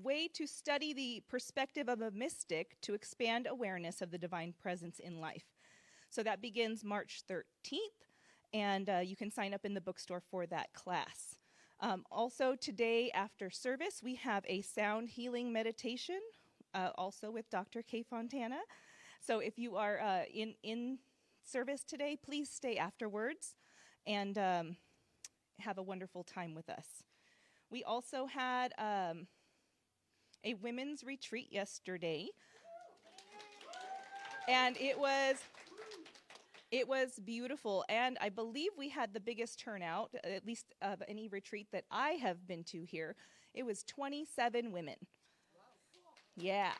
way to study the perspective of a mystic to expand awareness of the divine presence in life. So that begins March 13th, and you can sign up in the bookstore for that class. Also today after service, we have a sound healing meditation, also with Dr. Kay Fontana. So if you are in service today, please stay afterwards and have a wonderful time with us. We also had a women's retreat yesterday, and it was beautiful, and I believe we had the biggest turnout, at least of any retreat that I have been to here. It was 27 women. Yeah.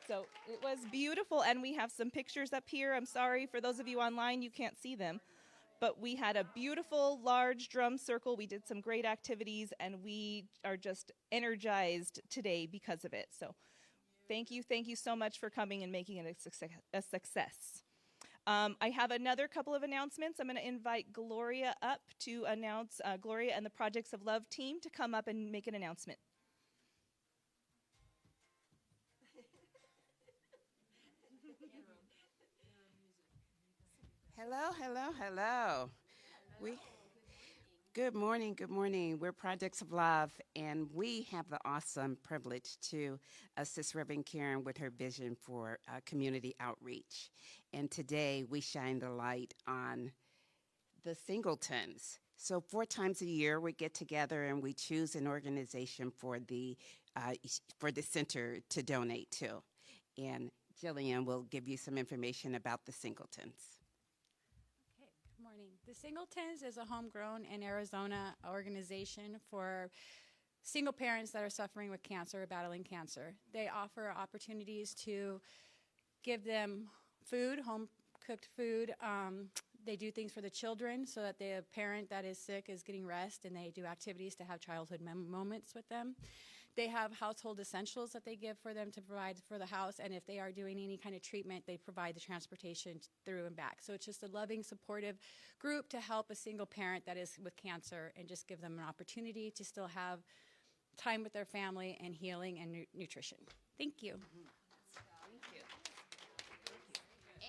So it was beautiful, and we have some pictures up here. I'm sorry, for those of you online, you can't see them. But we had a beautiful, large drum circle. We did some great activities, and we are just energized today because of it. So thank you so much for coming and making it a success. I have another couple of announcements. I'm going to invite Gloria up to announce, Gloria and the Projects of Love team to come up and make an announcement. Hello. Good morning. We're Projects of Love, and we have the awesome privilege to assist Reverend Karen with her vision for community outreach. And today we shine the light on the singletons. So 4 times a year we get together and we choose an organization for the center to donate to. And Jillian will give you some information about the singletons. Good morning. The Singletons is a homegrown in Arizona organization for single parents that are suffering with cancer or battling cancer. They offer opportunities to give them food, home-cooked food. They do things for the children so that the parent that is sick is getting rest, and they do activities to have childhood moments with them. They have household essentials that they give for them to provide for the house, and if they are doing any kind of treatment, they provide the transportation through and back. So it's just a loving, supportive group to help a single parent that is with cancer and just give them an opportunity to still have time with their family and healing and nutrition. Thank you. Thank you.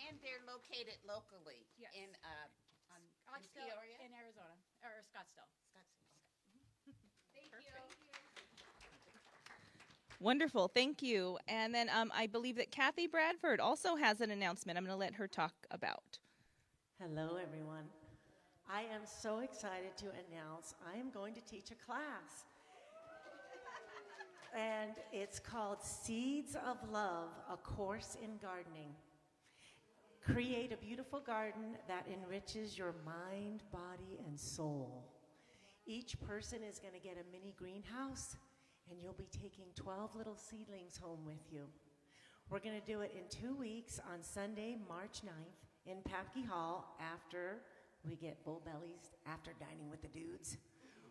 And they're located locally in Scottsdale, in Arizona, or Scottsdale. Thank you. Wonderful, thank you. And then I believe that Kathy Bradford also has an announcement I'm going to let her talk about. Hello, everyone. I am so excited to announce I am going to teach a class. And it's called Seeds of Love, a course in gardening. Create a beautiful garden that enriches your mind, body, and soul. Each person is going to get a mini greenhouse, and you'll be taking 12 little seedlings home with you. We're going to do it in 2 weeks on Sunday, March 9th in Papke Hall after we get full bellies, after dining with the dudes.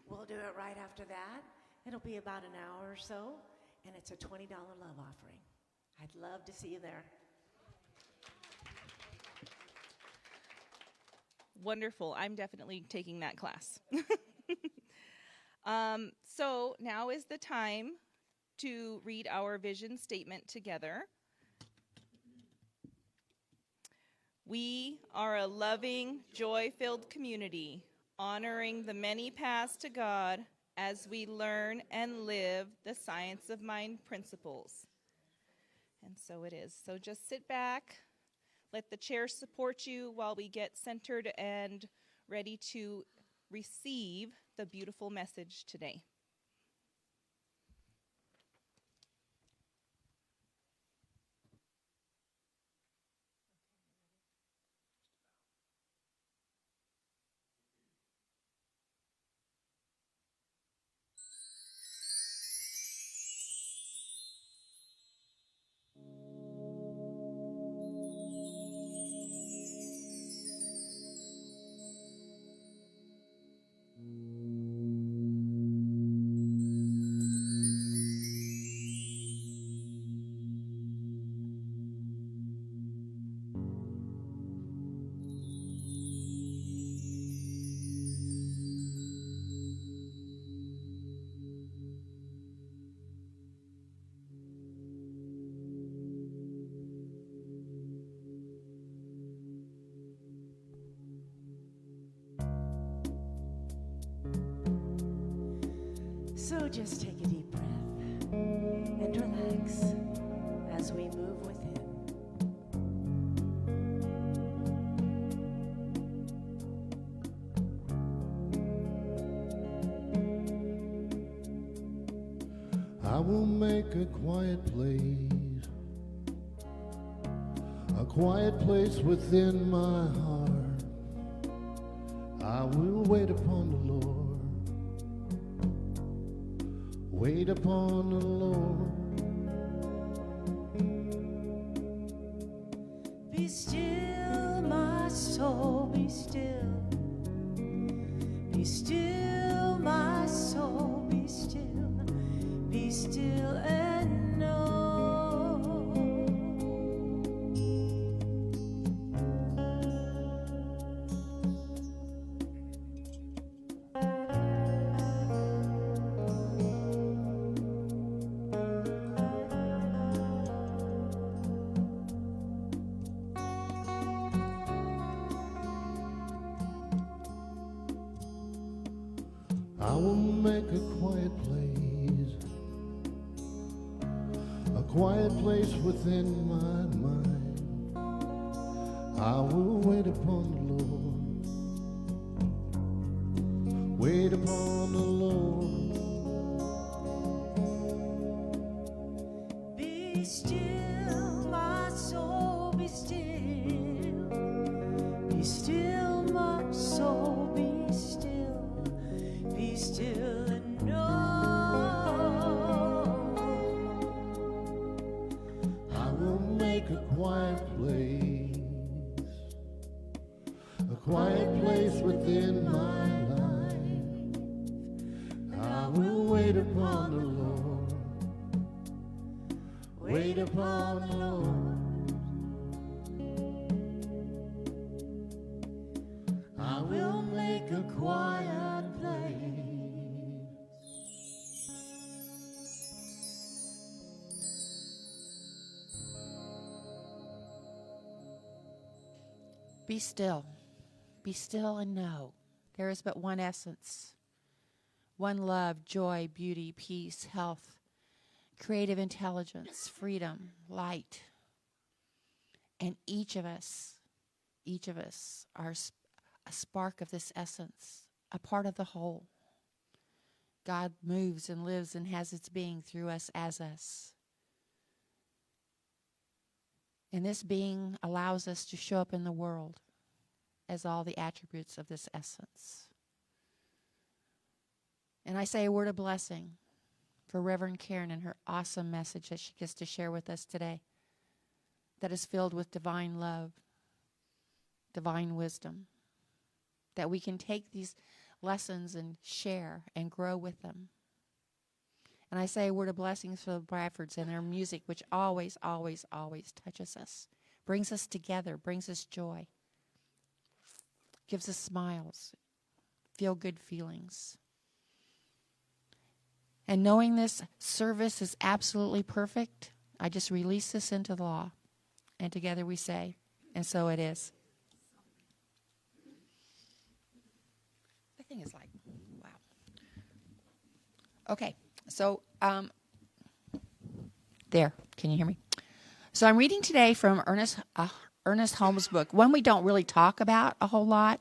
We'll do it right after that. It'll be about an hour or so, and it's a $20 love offering. I'd love to see you there. Wonderful. I'm definitely taking that class. So now is the time to read our vision statement together. We are a loving, joy-filled community, honoring the many paths to God as we learn and live the science of mind principles. And so it is. So just sit back, let the chair support you while we get centered and ready to receive the beautiful message today. So just take a deep breath and relax as we move within. I will make a quiet place within my heart. I will wait upon the Lord, wait upon the Lord. Be still, my soul, be still. Be still, my soul, be still. Be still and know. I will make a quiet place within my mind. I will wait upon the Lord, wait upon the Lord. Be still, my soul, be still. Be still, my soul, be still. Be still and know. I will make a quiet place within my life. I will wait upon the Lord, wait upon the Lord. I will make a quiet place. Be still. Be still and know there is but one essence, one love, joy, beauty, peace, health, creative intelligence, freedom, light. And each of us are a spark of this essence, a part of the whole. God moves and lives and has its being through us as us. And this being allows us to show up in the world as all the attributes of this essence. And I say a word of blessing for Reverend Karen and her awesome message that she gets to share with us today, that is filled with divine love, divine wisdom, that we can take these lessons and share and grow with them. And I say a word of blessings for the Bradfords and their music, which always, always, always touches us, brings us together, brings us joy, gives us smiles, feel-good feelings. And knowing this service is absolutely perfect, I just release this into the law. And together we say, and so it is. The thing is like, wow. Okay, so there, can you hear me? So I'm reading today from Ernest Holmes' book, one we don't really talk about a whole lot,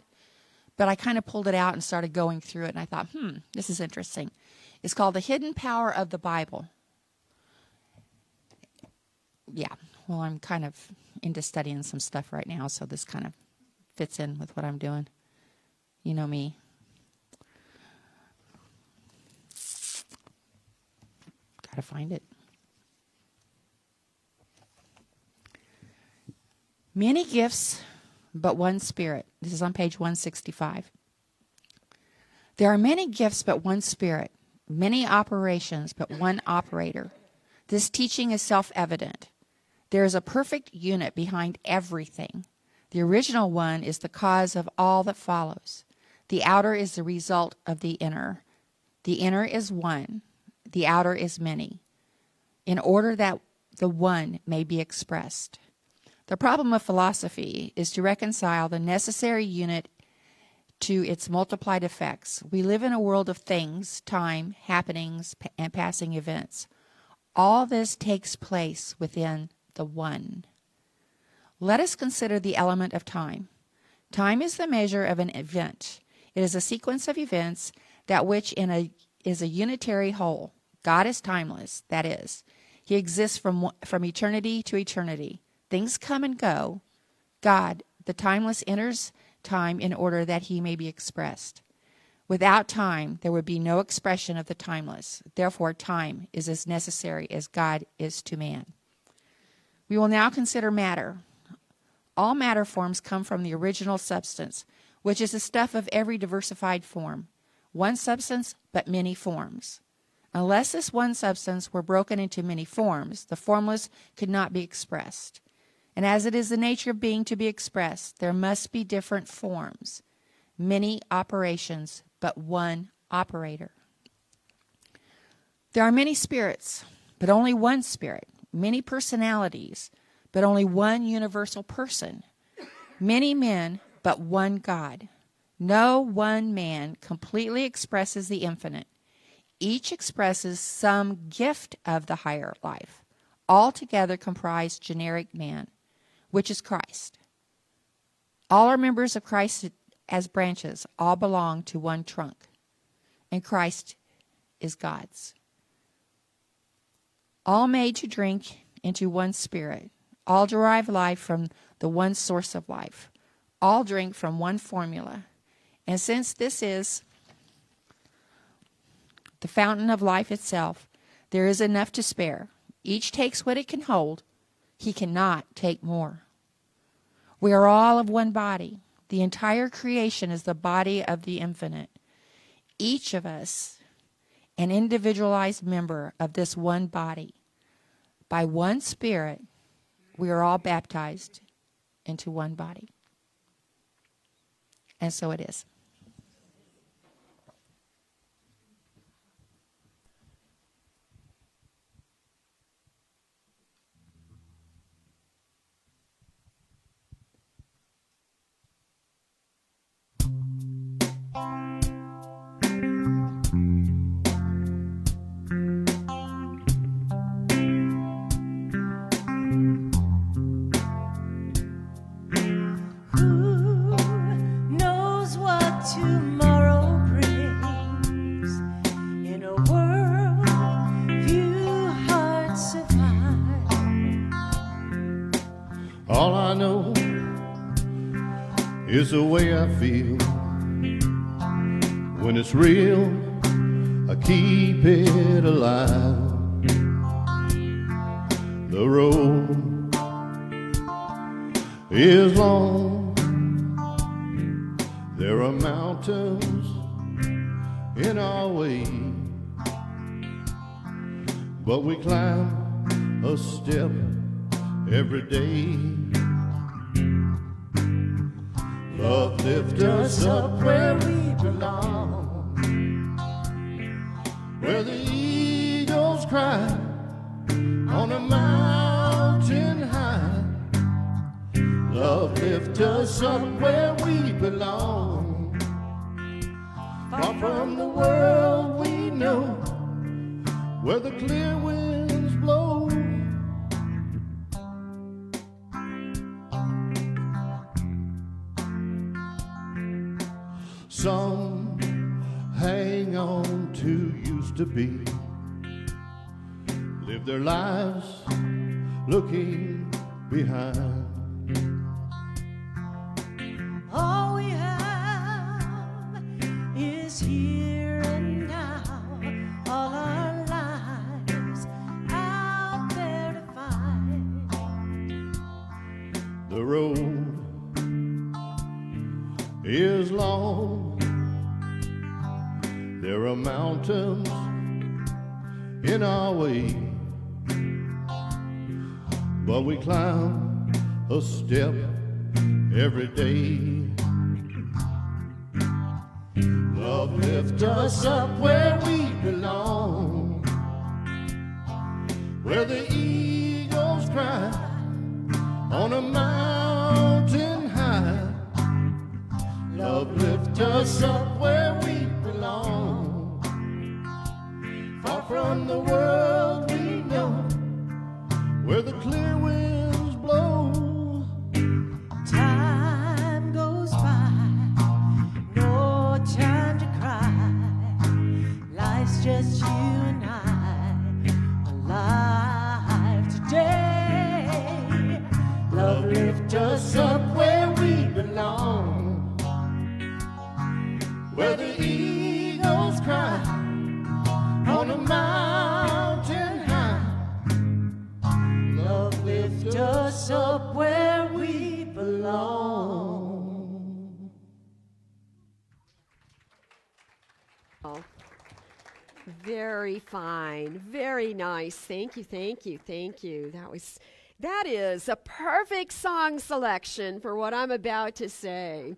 but I kind of pulled it out and started going through it, and I thought, this is interesting. It's called The Hidden Power of the Bible. Yeah, well, I'm kind of into studying some stuff right now, so this kind of fits in with what I'm doing. You know me. Gotta find it. Many gifts, but one Spirit. This is on page 165. There are many gifts, but one Spirit. Many operations, but one operator. This teaching is self-evident. There is a perfect unit behind everything. The original one is the cause of all that follows. The outer is the result of the inner. The inner is one. The outer is many, in order that the one may be expressed. The problem of philosophy is to reconcile the necessary unit to its multiplied effects. We live in a world of things, time, happenings, and passing events. All this takes place within the one. Let us consider the element of time. Time is the measure of an event. It is a sequence of events that which is a unitary whole. God is timeless, that is. He exists from eternity to eternity. Things come and go. God, the timeless, enters time in order that he may be expressed. Without time, there would be no expression of the timeless. Therefore, time is as necessary as God is to man. We will now consider matter. All matter forms come from the original substance, which is the stuff of every diversified form. One substance, but many forms. Unless this one substance were broken into many forms, the formless could not be expressed. And as it is the nature of being to be expressed, there must be different forms, many operations, but one operator. There are many spirits, but only one spirit, many personalities, but only one universal person, many men, but one God. No one man completely expresses the infinite. Each expresses some gift of the higher life. All together comprise generic man, which is Christ. All are members of Christ as branches. All belong to one trunk. And Christ is God's. All made to drink into one spirit. All derive life from the one source of life. All drink from one formula. And since this is the fountain of life itself, there is enough to spare. Each takes what it can hold. He cannot take more. We are all of one body. The entire creation is the body of the infinite. Each of us, an individualized member of this one body. By one Spirit, we are all baptized into one body. And so it is. All I know is the way I feel. When it's real, I keep it alive. The road is long. There are mountains in our way, but we climb a step every day. Love lift us up where we belong, where the eagles cry on a mountain high. Love lift us up where we belong, far from the world we know, where the clear winds blow. Some hang on to used to be, live their lives looking behind. All we have is here and now, all our lives out there to find. The road is long. There are mountains in our way, but we climb a step every day. Love lift us up where we belong, where the eagles cry on a mountain high. Love lift us far from the world we know, where the clear winds blow. Time goes by, no time to cry. Life's just you and I, alive today. Love lift us up where we belong, where the eagles cry on a mountain high. Love lift us up where we belong. Oh, very fine. Very nice. Thank you, thank you, thank you. That is a perfect song selection for what I'm about to say.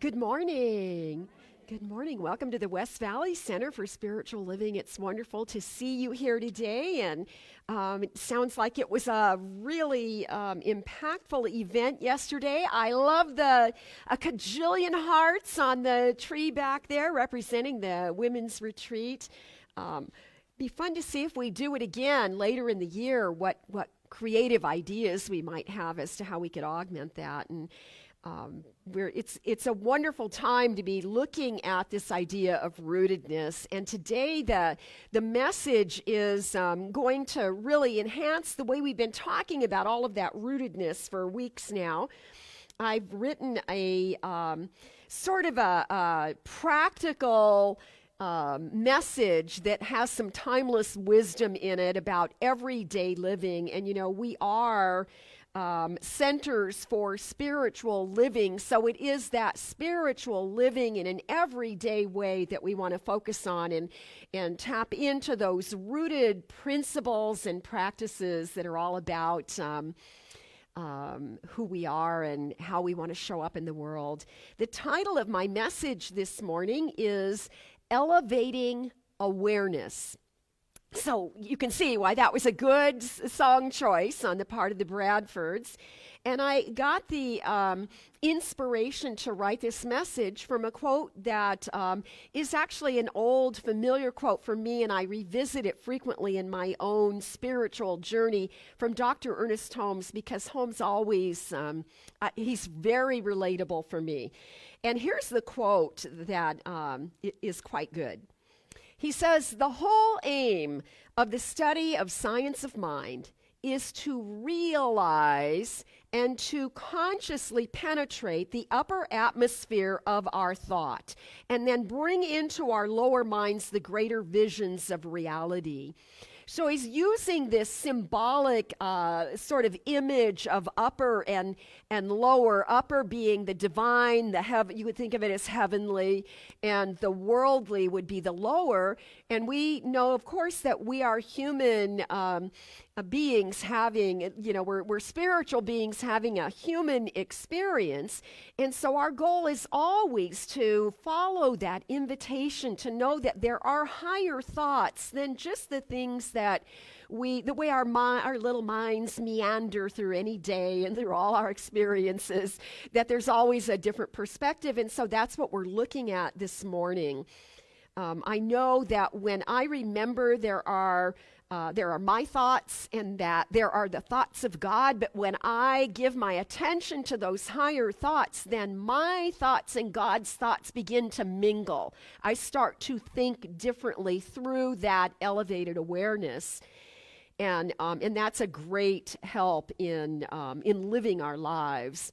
Good morning. Good morning. Welcome to the West Valley Center for Spiritual Living. It's wonderful to see you here today, and it sounds like it was a really impactful event yesterday. I love a cajillion hearts on the tree back there representing the women's retreat. Be fun to see if we do it again later in the year, what creative ideas we might have as to how we could augment that. And it's a wonderful time to be looking at this idea of rootedness. And today the message is going to really enhance the way we've been talking about all of that rootedness for weeks now. I've written a sort of a practical message that has some timeless wisdom in it about everyday living. And, we are centers for spiritual living. So it is that spiritual living in an everyday way that we want to focus on and tap into those rooted principles and practices that are all about who we are and how we want to show up in the world. The title of my message this morning is Elevating Awareness. So you can see why that was a good song choice on the part of the Bradfords. And I got the inspiration to write this message from a quote that is actually an old, familiar quote for me, and I revisit it frequently in my own spiritual journey, from Dr. Ernest Holmes, because Holmes always, he's very relatable for me. And here's the quote that is quite good. He says, "The whole aim of the study of science of mind is to realize and to consciously penetrate the upper atmosphere of our thought, and then bring into our lower minds the greater visions of reality." So he's using this symbolic sort of image of upper and lower, upper being the divine, you would think of it as heavenly, and the worldly would be the lower. And we know, of course, that we are human beings having, we're spiritual beings having a human experience. And so our goal is always to follow that invitation to know that there are higher thoughts than just the things that the way our little minds meander through any day and through all our experiences, that there's always a different perspective. And so that's what we're looking at this morning. I know that when I remember there are my thoughts and that there are the thoughts of God, but when I give my attention to those higher thoughts, then my thoughts and God's thoughts begin to mingle. I start to think differently through that elevated awareness. And that's a great help in living our lives.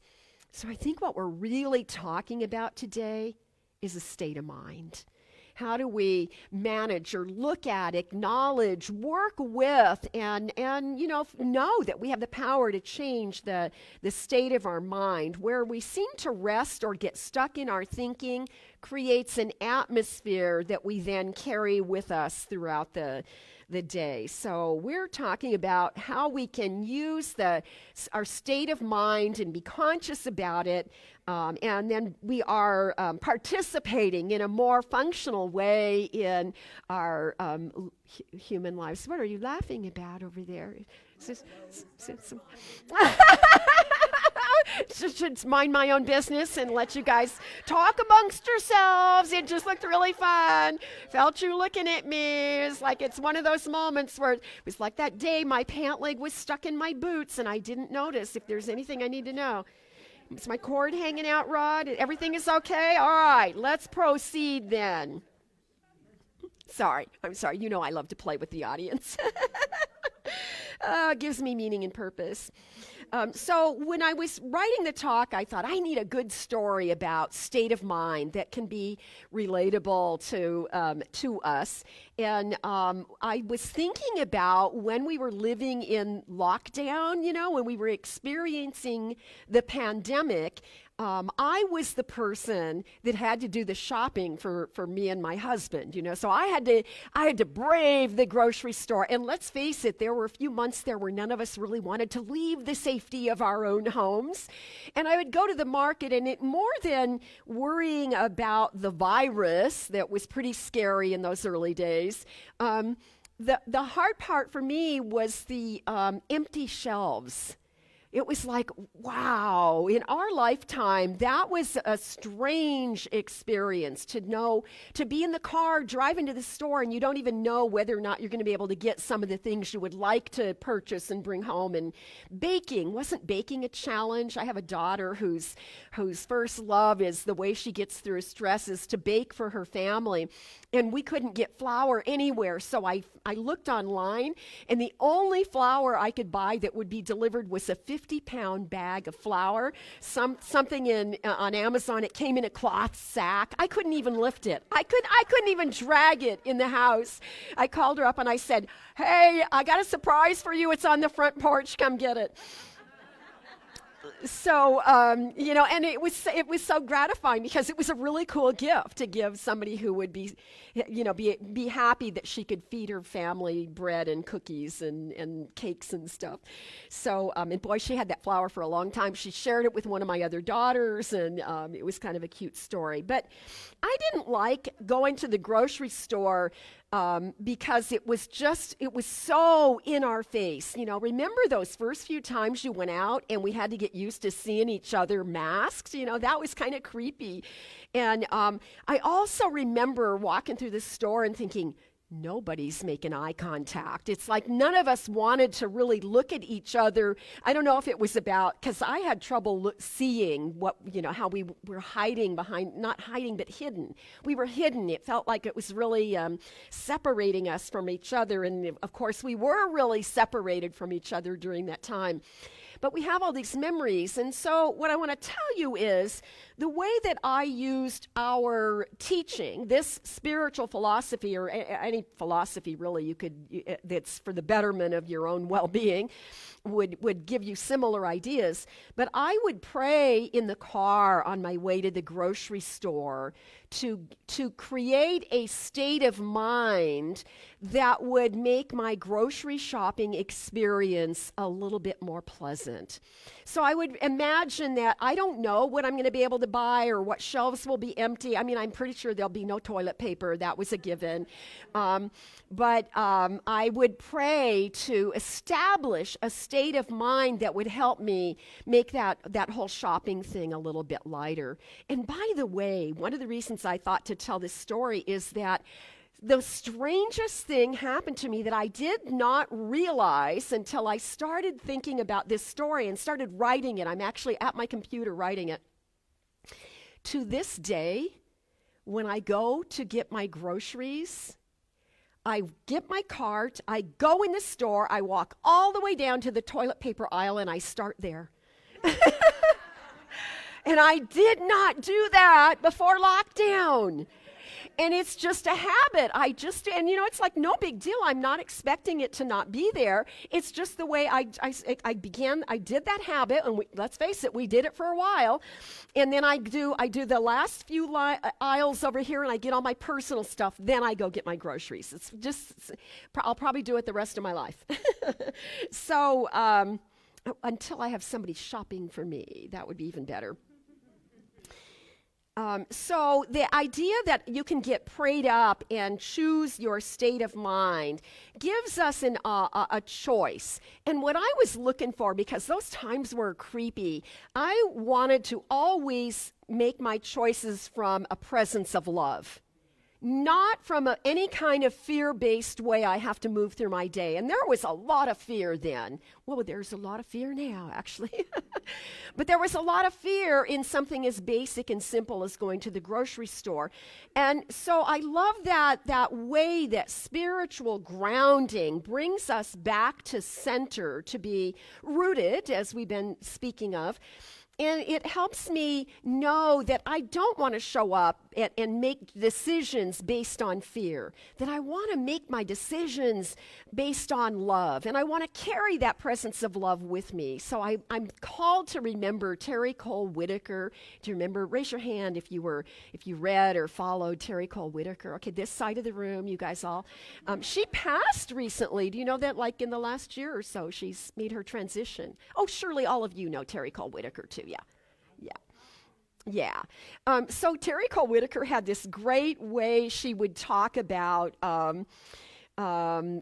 So I think what we're really talking about today is a state of mind. How do we manage or look at, acknowledge, work with, and know that we have the power to change the state of our mind? Where we seem to rest or get stuck in our thinking creates an atmosphere that we then carry with us throughout the day. So we're talking about how we can use our state of mind and be conscious about it, and then we are participating in a more functional way in our human lives. What are you laughing about over there? Should mind my own business and let you guys talk amongst yourselves. It just looked really fun. Felt you looking at me. It's like it's one of those moments where it was like that day my pant leg was stuck in my boots and I didn't notice. If there's anything I need to know. Is my cord hanging out, Rod? Everything is okay? All right, let's proceed then. I'm sorry. You know I love to play with the audience. It gives me meaning and purpose. So when I was writing the talk, I thought I need a good story about state of mind that can be relatable to us. And I was thinking about when we were living in lockdown, when we were experiencing the pandemic. I was the person that had to do the shopping for me and my husband, So I had to brave the grocery store. And let's face it, there were a few months there where none of us really wanted to leave the safety of our own homes. And I would go to the market, and it more than worrying about the virus that was pretty scary in those early days. The hard part for me was the empty shelves. It was like, wow, in our lifetime, that was a strange experience to be in the car, driving to the store, and you don't even know whether or not you're going to be able to get some of the things you would like to purchase and bring home. And baking, wasn't baking a challenge? I have a daughter whose first love is the way she gets through stress is to bake for her family. And we couldn't get flour anywhere, so I looked online, and the only flour I could buy that would be delivered was a 50-pound bag of flour, something on Amazon. It came in a cloth sack. I couldn't even lift it. I couldn't even drag it in the house. I called her up and I said, "Hey, I got a surprise for you. It's on the front porch. Come get it." So, and it was so gratifying because it was a really cool gift to give somebody who would be happy that she could feed her family bread and cookies and cakes and stuff. So, and boy, she had that flour for a long time. She shared it with one of my other daughters, and it was kind of a cute story. But I didn't like going to the grocery store because it was so in our face. Remember those first few times you went out and we had to get used to seeing each other masked? That was kind of creepy. And I also remember walking through the store and thinking, nobody's making eye contact. It's like none of us wanted to really look at each other. I don't know if it was because I had trouble seeing how we were hiding behind, not hiding, but hidden. We were hidden. It felt like it was really separating us from each other. And of course, we were really separated from each other during that time. But we have all these memories. And so what I want to tell you is the way that I used our teaching, this spiritual philosophy, or any philosophy really that's for the betterment of your own well-being, would give you similar ideas. But I would pray in the car on my way to the grocery store to create a state of mind that would make my grocery shopping experience a little bit more pleasant. So I would imagine that I don't know what I'm going to be able to buy or what shelves will be empty. I mean, I'm pretty sure there'll be no toilet paper. That was a given. But I would pray to establish a state of mind that would help me make that whole shopping thing a little bit lighter. And by the way, one of the reasons I thought to tell this story is that the strangest thing happened to me that I did not realize until I started thinking about this story and started writing it. I'm actually at my computer writing it. To this day, when I go to get my groceries, I get my cart, I go in the store, I walk all the way down to the toilet paper aisle, and I start there. And I did not do that before lockdown. And it's just a habit. It's like no big deal. I'm not expecting it to not be there. It's just the way I did that habit, and let's face it, we did it for a while. And then I do the last few aisles over here, and I get all my personal stuff. Then I go get my groceries. I'll probably do it the rest of my life. So until I have somebody shopping for me, that would be even better. So the idea that you can get prayed up and choose your state of mind gives us a choice. And what I was looking for, because those times were creepy, I wanted to always make my choices from a presence of love. Not from any kind of fear-based way I have to move through my day. And there was a lot of fear then. Well, there's a lot of fear now, actually. But there was a lot of fear in something as basic and simple as going to the grocery store. And so I love that way that spiritual grounding brings us back to center, to be rooted, as we've been speaking of. And it helps me know that I don't want to show up and make decisions based on fear, that I want to make my decisions based on love, and I want to carry that presence of love with me. So I'm called to remember Terry Cole Whitaker. Do you remember? Raise your hand if you read or followed Terry Cole Whitaker. Okay, this side of the room, you guys all. She passed recently. Do you know that, like in the last year or so, she's made her transition? Oh, surely all of you know Terry Cole Whitaker too. Yeah. So Terry Cole Whitaker had this great way she would talk about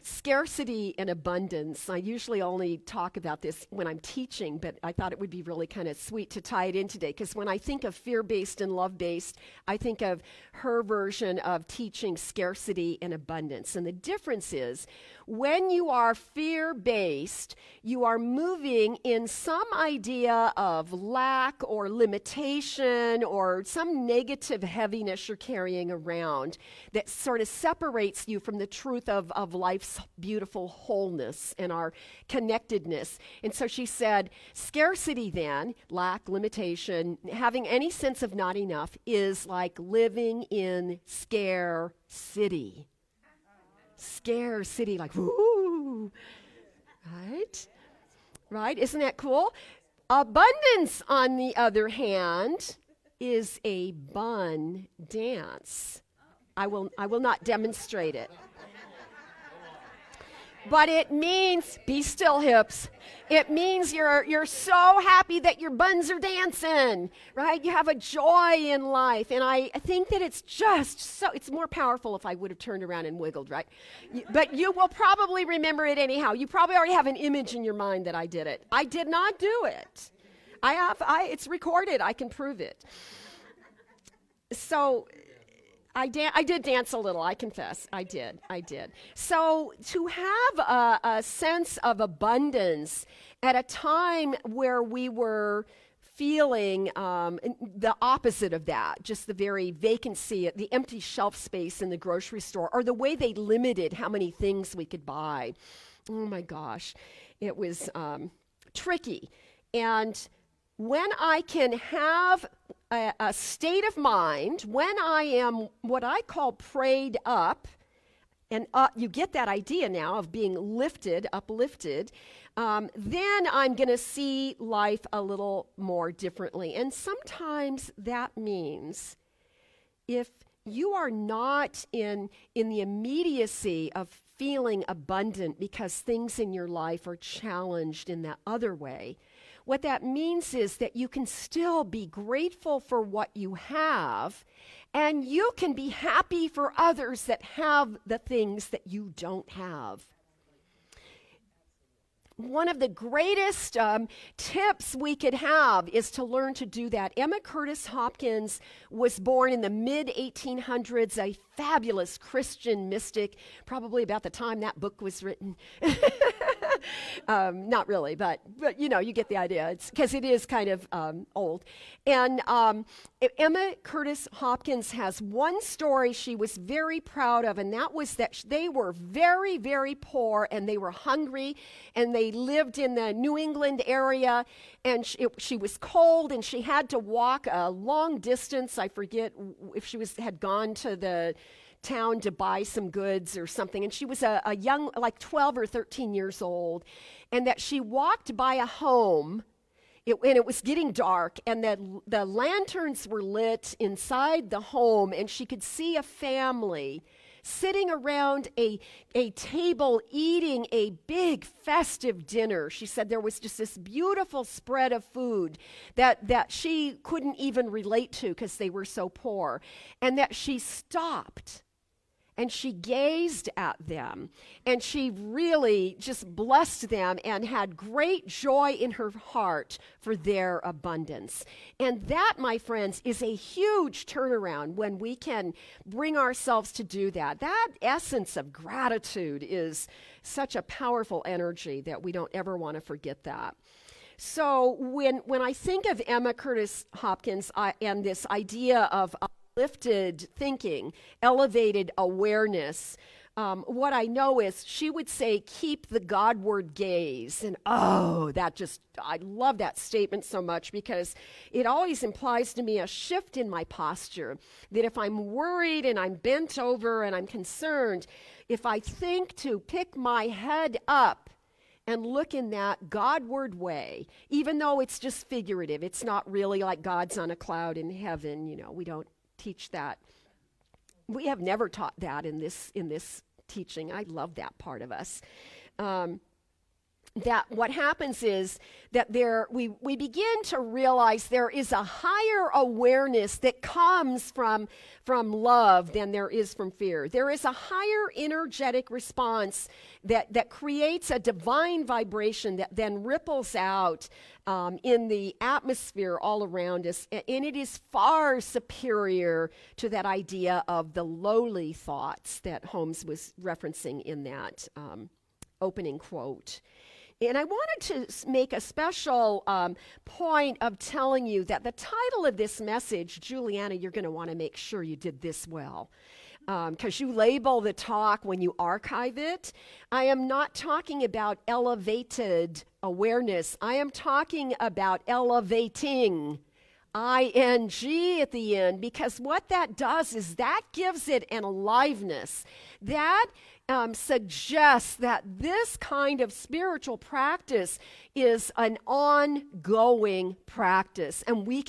scarcity and abundance. I usually only talk about this when I'm teaching, but I thought it would be really kind of sweet to tie it in today, because when I think of fear-based and love-based, I think of her version of teaching scarcity and abundance. And the difference is, when you are fear-based, you are moving in some idea of lack or limitation or some negative heaviness you're carrying around that sort of separates you from the truth of life's beautiful wholeness and our connectedness. And so she said, scarcity then, lack, limitation, having any sense of not enough is like living in scare city. Scare city, like, woo, right? Isn't that cool? Abundance, on the other hand, is a bun dance. I will not demonstrate it. But it means, be still, hips. It means you're so happy that your buns are dancing, right? You have a joy in life. And I think that it's just so, it's more powerful if I would have turned around and wiggled, right? But you will probably remember it anyhow. You probably already have an image in your mind that I did it. I did not do it. It's recorded. I can prove it. So I did dance a little, I confess. I did. So to have a sense of abundance at a time where we were feeling the opposite of that, just the very vacancy, the empty shelf space in the grocery store, or the way they limited how many things we could buy. Oh my gosh, it was tricky. And when I can have a state of mind, when I am what I call prayed up, and you get that idea now of being lifted, uplifted, then I'm going to see life a little more differently. And sometimes that means if you are not in the immediacy of feeling abundant because things in your life are challenged in that other way, what that means is that you can still be grateful for what you have, and you can be happy for others that have the things that you don't have. One of the greatest tips we could have is to learn to do that. Emma Curtis Hopkins was born in the mid-1800s, a fabulous Christian mystic, probably about the time that book was written. Not really, but you know, you get the idea. It's because it is kind of old. And Emma Curtis Hopkins has one story she was very proud of, and that was that they were very, very poor, and they were hungry, and they lived in the New England area, and she was cold, and she had to walk a long distance. I forget if she had gone to the town to buy some goods or something, and she was a young, like 12 or 13 years old, and that she walked by a home, and it was getting dark, and the lanterns were lit inside the home, and she could see a family sitting around a table eating a big festive dinner. She said there was just this beautiful spread of food that she couldn't even relate to because they were so poor, and that she stopped and she gazed at them, and she really just blessed them and had great joy in her heart for their abundance. And that, my friends, is a huge turnaround when we can bring ourselves to do that. That essence of gratitude is such a powerful energy that we don't ever want to forget that. So when I think of Emma Curtis Hopkins and this idea of lifted thinking, elevated awareness, what I know is she would say, keep the Godward gaze. And I love that statement so much because it always implies to me a shift in my posture. That if I'm worried and I'm bent over and I'm concerned, if I think to pick my head up and look in that Godward way, even though it's just figurative, it's not really like God's on a cloud in heaven, we don't teach that. We have never taught that in this teaching. I love that part of us. That what happens is that we begin to realize there is a higher awareness that comes from love than there is from fear. There is a higher energetic response that creates a divine vibration that then ripples out in the atmosphere all around us, and it is far superior to that idea of the lowly thoughts that Holmes was referencing in that opening quote. And I wanted to make a special point of telling you that the title of this message, Juliana, you're going to want to make sure you did this well, because you label the talk when you archive it. I am not talking about elevated awareness. I am talking about elevating, ing at the end, because what that does is that gives it an aliveness. That suggests that this kind of spiritual practice is an ongoing practice, and we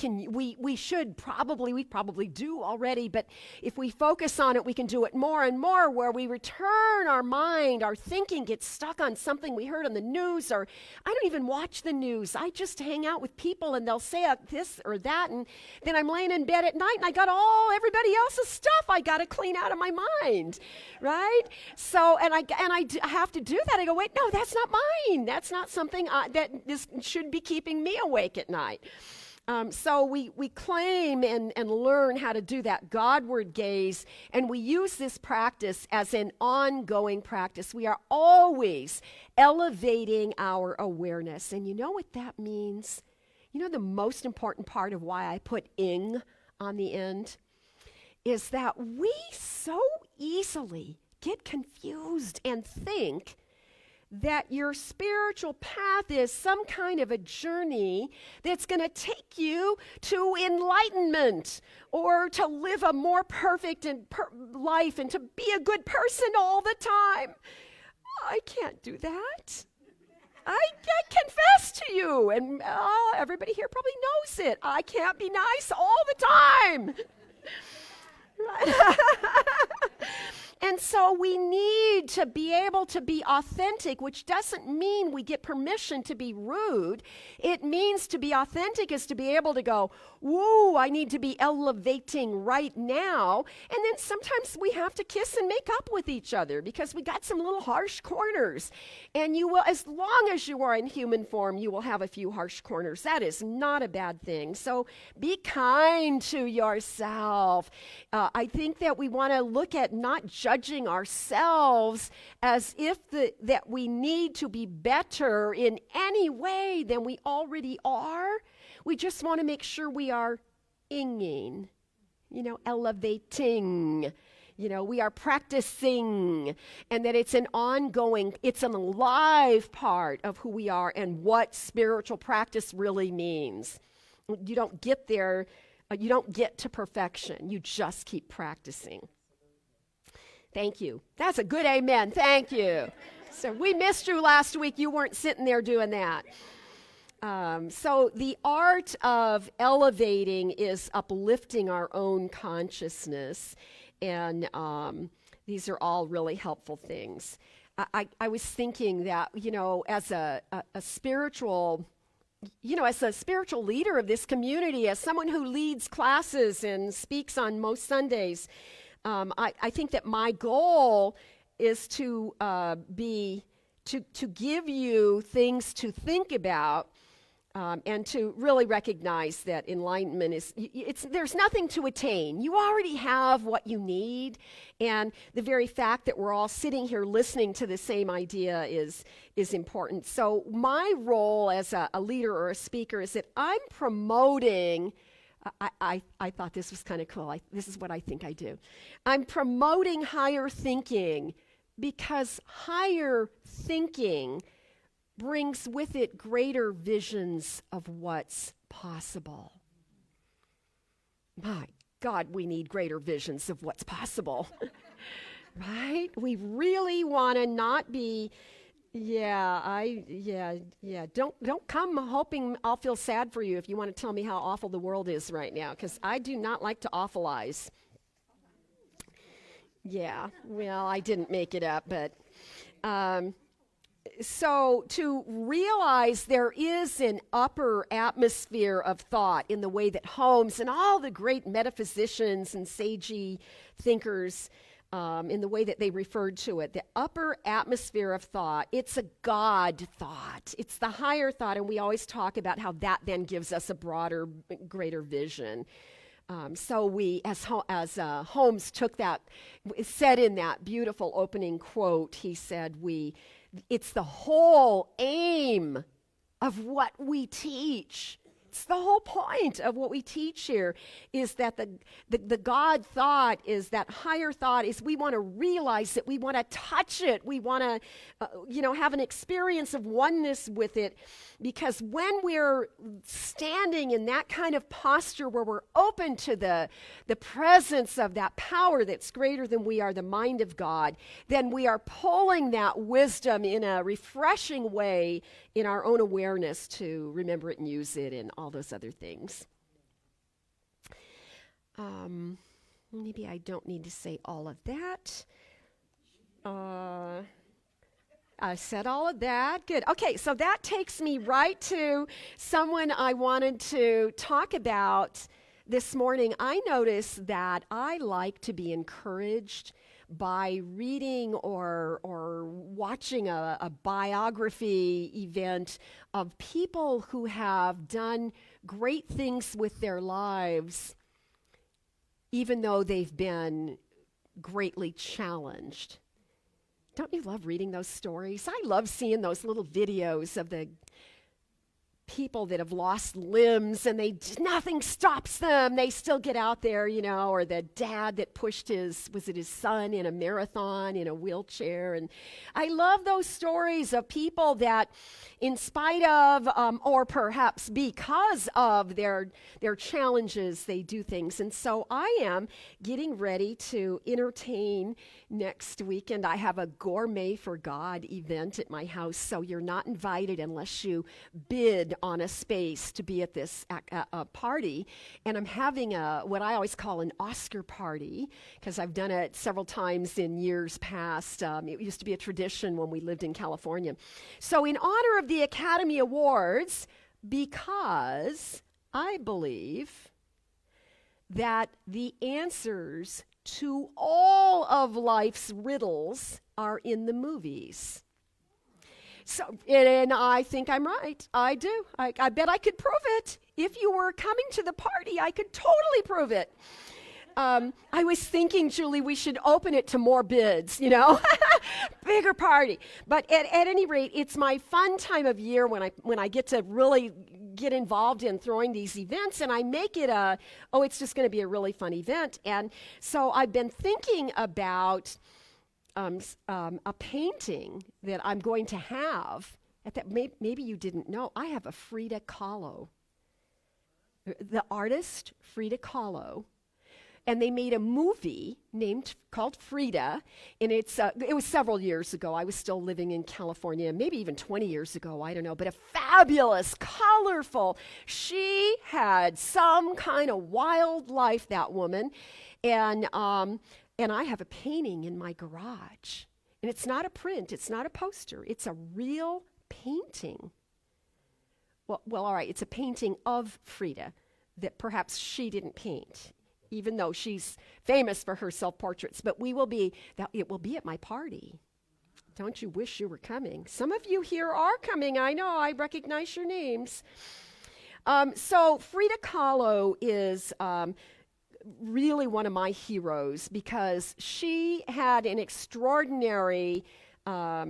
probably do already, but if we focus on it, we can do it more and more, where we return our mind, our thinking gets stuck on something we heard on the news, or I don't even watch the news. I just hang out with people and they'll say this or that, and then I'm laying in bed at night and I got everybody else's stuff I got to clean out of my mind, right? So, and I have to do that. I go, wait, no, that's not mine. That's not something that this should be keeping me awake at night. So we claim and learn how to do that Godward gaze, and we use this practice as an ongoing practice. We are always elevating our awareness. And you know what that means? You know, the most important part of why I put ing on the end is that we so easily get confused and think that your spiritual path is some kind of a journey that's going to take you to enlightenment or to live a more perfect life and to be a good person all the time. I can't do that. I confess to you, and everybody here probably knows it. I can't be nice all the time. And so we need to be able to be authentic, which doesn't mean we get permission to be rude. It means to be authentic is to be able to go, whoa, I need to be elevating right now. And then sometimes we have to kiss and make up with each other because we got some little harsh corners. And you will, as long as you are in human form, you will have a few harsh corners. That is not a bad thing. So be kind to yourself. I think that we want to look at not judging ourselves as if that we need to be better in any way than we already are. We just want to make sure we are inging, elevating. We are practicing, and that it's an ongoing, it's an alive part of who we are and what spiritual practice really means. You don't get there, you don't get to perfection. You just keep practicing. Thank you. That's a good amen. Thank you. So we missed you last week. You weren't sitting there doing that. So the art of elevating is uplifting our own consciousness. And These are all really helpful things. I was thinking that, as a spiritual, as a spiritual leader of this community, as someone who leads classes and speaks on most Sundays, I think that my goal is to give you things to think about, and to really recognize that enlightenment there's nothing to attain. You already have what you need, and the very fact that we're all sitting here listening to the same idea is important. So my role as a leader or a speaker is that I'm promoting. I thought this was kind of cool. This is what I think I do. I'm promoting higher thinking, because higher thinking brings with it greater visions of what's possible. My God, we need greater visions of what's possible. Right? We really want to not be, Don't come hoping I'll feel sad for you if you want to tell me how awful the world is right now, because I do not like to awfulize. Yeah, well, I didn't make it up, but so to realize there is an upper atmosphere of thought in the way that Holmes and all the great metaphysicians and sagey thinkers, in the way that they referred to it, the upper atmosphere of thought, it's a God thought. It's the higher thought, and we always talk about how that then gives us a broader, greater vision. So we, as Holmes took that, said in that beautiful opening quote, he said, it's the whole aim of what we teach. It's the whole point of what we teach here, is that the God thought is that higher thought is we want to realize it, we want to touch it, we want to, have an experience of oneness with it, because when we're standing in that kind of posture where we're open to the presence of that power that's greater than we are, the mind of God, then we are pulling that wisdom in a refreshing way in our own awareness to remember it and use it and all those other things. Maybe I don't need to say all of that. I said all of that. Good. Okay, so that takes me right to someone I wanted to talk about this morning. I noticed that I like to be encouraged by reading or watching a biography event of people who have done great things with their lives, even though they've been greatly challenged. Don't you love reading those stories? I love seeing those little videos of the people that have lost limbs and nothing stops them. They still get out there, or the dad that pushed his son in a marathon in a wheelchair. And I love those stories of people that, in spite of, or perhaps because of their challenges, they do things. And so I am getting ready to entertain next weekend. I have a Gourmet for God event at my house, so you're not invited unless you bid on a space to be at this party. And I'm having what I always call an Oscar party, because I've done it several times in years past. It used to be a tradition when we lived in California. So in honor of the Academy Awards, because I believe that the answers to all of life's riddles are in the movies. So, and I think I'm right. I do. I bet I could prove it. If you were coming to the party, I could totally prove it. I was thinking, Julie, we should open it to more bids, bigger party. But at any rate, it's my fun time of year when I get to really get involved in throwing these events, and I make it it's just going to be a really fun event. And so I've been thinking about a painting that I'm going to have. Maybe you didn't know, I have a Frida Kahlo. The artist Frida Kahlo. And they made a movie called Frida, and it was several years ago. I was still living in California, maybe even 20 years ago, I don't know, but a fabulous, colorful. She had some kind of wild life, that woman, and And I have a painting in my garage. And it's not a print, it's not a poster, it's a real painting. Well, all right, it's a painting of Frida that perhaps she didn't paint, even though she's famous for her self-portraits. But it will be at my party. Don't you wish you were coming? Some of you here are coming. I know, I recognize your names. So Frida Kahlo is really one of my heroes because she had an extraordinary, a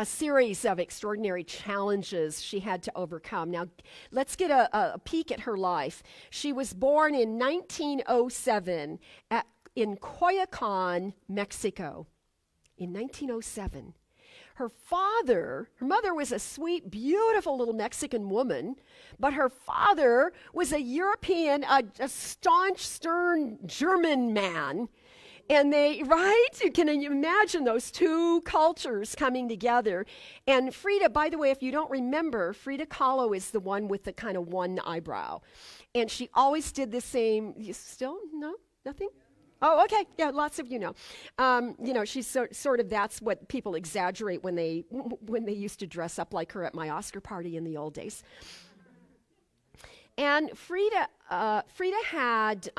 series of extraordinary challenges she had to overcome. Now, let's get a peek at her life. She was born in 1907 in Coyoacan, Mexico. In 1907. Her mother was a sweet, beautiful little Mexican woman, but her father was a European, a staunch, stern German man. And you can imagine those two cultures coming together. And Frida, by the way, if you don't remember, Frida Kahlo is the one with the kind of one eyebrow. And she always did the same. You still? No? Nothing? Oh, okay. Yeah, lots of you know. She's sort of, that's what people exaggerate when they used to dress up like her at my Oscar party in the old days. And Frida had,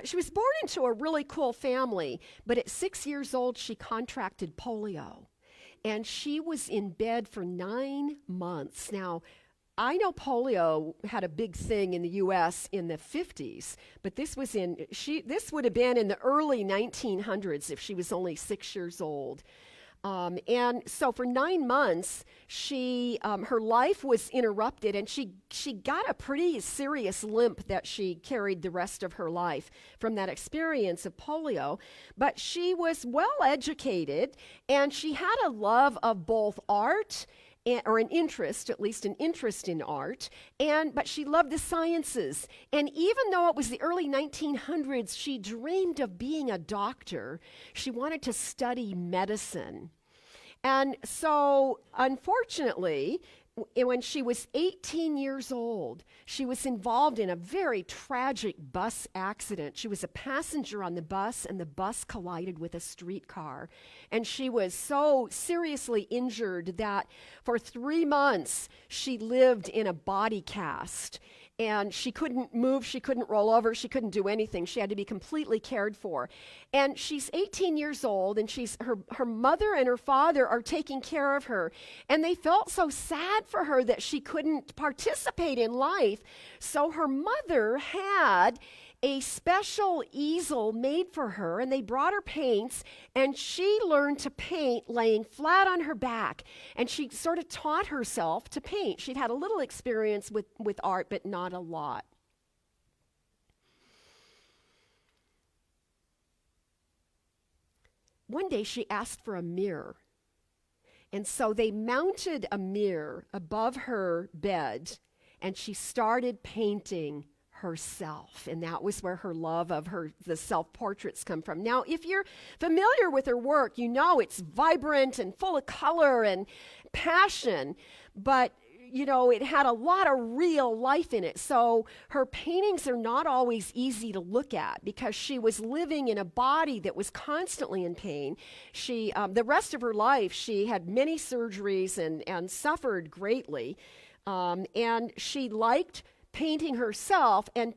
she was born into a really cool family, but at 6 years old, she contracted polio. And she was in bed for 9 months. Now, I know polio had a big thing in the U.S. in the 50s, but this would have been in the early 1900s if she was only 6 years old. And so for 9 months, her life was interrupted, and she got a pretty serious limp that she carried the rest of her life from that experience of polio. But she was well educated, and she had a love of both art or an interest, at least an interest in art, but she loved the sciences. And even though it was the early 1900s, she dreamed of being a doctor. She wanted to study medicine. And so, unfortunately, when she was 18 years old, she was involved in a very tragic bus accident. She was a passenger on the bus, and the bus collided with a streetcar. And she was so seriously injured that for 3 months, she lived in a body cast. And she couldn't move, she couldn't roll over, she couldn't do anything. She had to be completely cared for. And she's 18 years old, and her mother and her father are taking care of her. And they felt so sad for her that she couldn't participate in life. So her mother had a special easel made for her, and they brought her paints, and she learned to paint laying flat on her back, and she sort of taught herself to paint. She'd had a little experience with art, but not a lot. One day she asked for a mirror, and so they mounted a mirror above her bed, and she started painting herself, and that was where her love of the self-portraits come from. Now, if you're familiar with her work, you know it's vibrant and full of color and passion, but it had a lot of real life in it. So her paintings are not always easy to look at because she was living in a body that was constantly in pain. She, the rest of her life, she had many surgeries and suffered greatly, and she liked painting herself and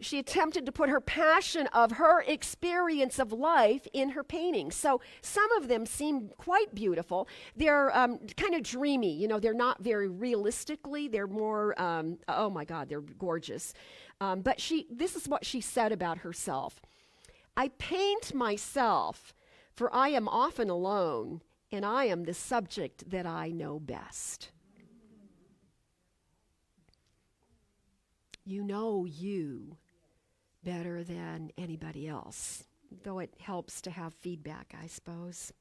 she attempted to put her passion of her experience of life in her paintings. So some of them seem quite beautiful. They're kind of dreamy, they're not very realistically, they're more, oh my God, they're gorgeous. But this is what she said about herself. I paint myself, for I am often alone, and I am the subject that I know best. You know you better than anybody else, though it helps to have feedback, I suppose.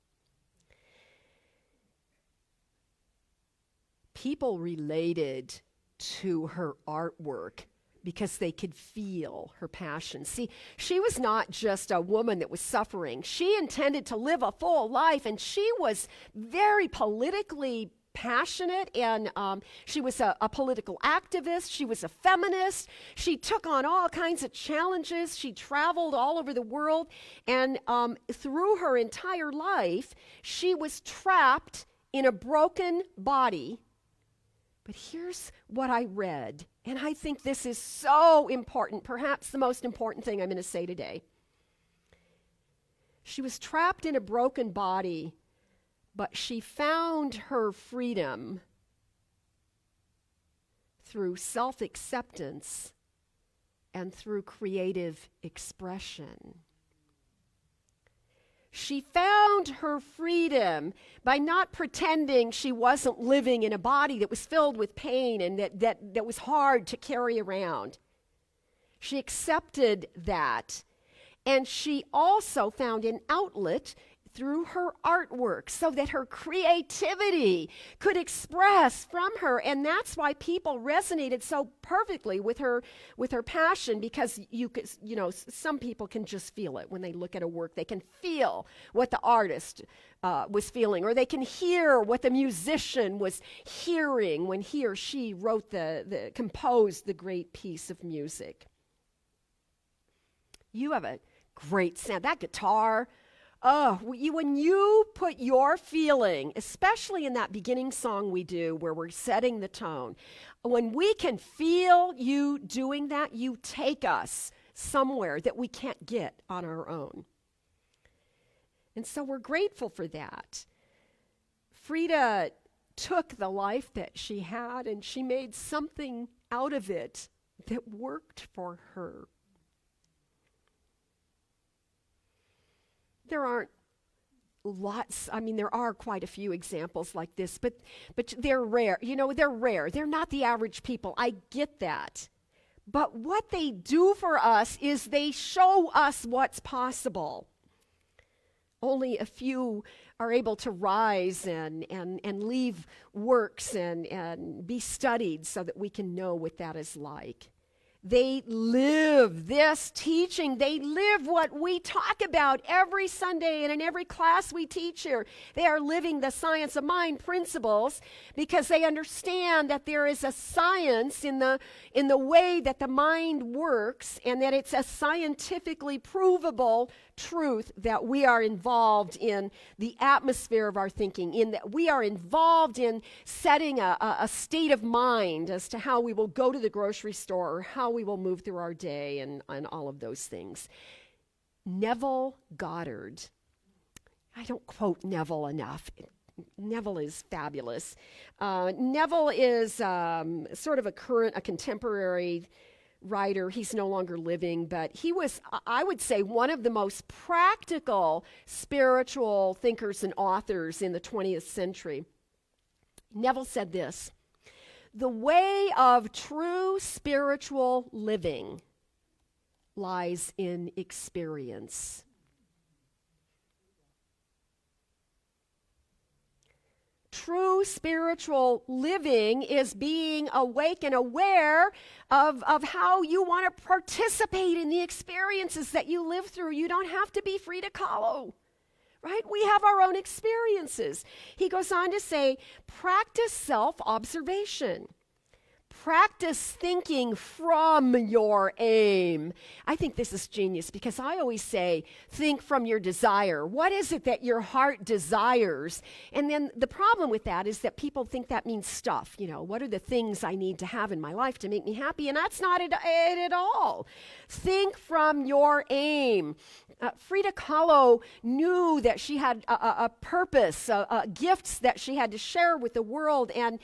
People related to her artwork because they could feel her passion. See, she was not just a woman that was suffering. She intended to live a full life, and she was very politically passionate, and she was a political activist. She was a feminist. She took on all kinds of challenges. She traveled all over the world, and through her entire life, she was trapped in a broken body. But here's what I read, and I think this is so important, perhaps the most important thing I'm going to say today. She was trapped in a broken body, but she found her freedom through self-acceptance and through creative expression. She found her freedom by not pretending she wasn't living in a body that was filled with pain and that was hard to carry around. She accepted that. And she also found an outlet through her artwork so that her creativity could express from her. And that's why people resonated so perfectly with her passion, because some people can just feel it when they look at a work. They can feel what the artist was feeling, or they can hear what the musician was hearing when he or she wrote composed the great piece of music. You have a great sound. That guitar, when you put your feeling, especially in that beginning song we do where we're setting the tone, when we can feel you doing that, you take us somewhere that we can't get on our own. And so we're grateful for that. Frida took the life that she had and she made something out of it that worked for her. There aren't lots, there are quite a few examples like this, but they're rare. They're rare. They're not the average people. I get that. But what they do for us is they show us what's possible. Only a few are able to rise and leave works and be studied so that we can know what that is like. They live this teaching. They live what we talk about every Sunday and in every class we teach here. They are living the science of mind principles because they understand that there is a science in the way that the mind works, and that it's a scientifically provable truth that we are involved in the atmosphere of our thinking, in that we are involved in setting a state of mind as to how we will go to the grocery store or how we will move through our day and all of those things. Neville Goddard, I don't quote Neville enough. Neville is fabulous. Neville is sort of a contemporary writer. He's no longer living, but he was, I would say, one of the most practical spiritual thinkers and authors in the 20th century. Neville said this: "The way of true spiritual living lies in experience." True spiritual living is being awake and aware of how you want to participate in the experiences that you live through. You don't have to be Frida Kahlo, right? We have our own experiences. He goes on to say, practice self-observation. Practice thinking from your aim. I think this is genius because I always say, think from your desire. What is it that your heart desires? And then the problem with that is that people think that means stuff. What are the things I need to have in my life to make me happy? And that's not it at all. Think from your aim. Frida Kahlo knew that she had a purpose, gifts that she had to share with the world, and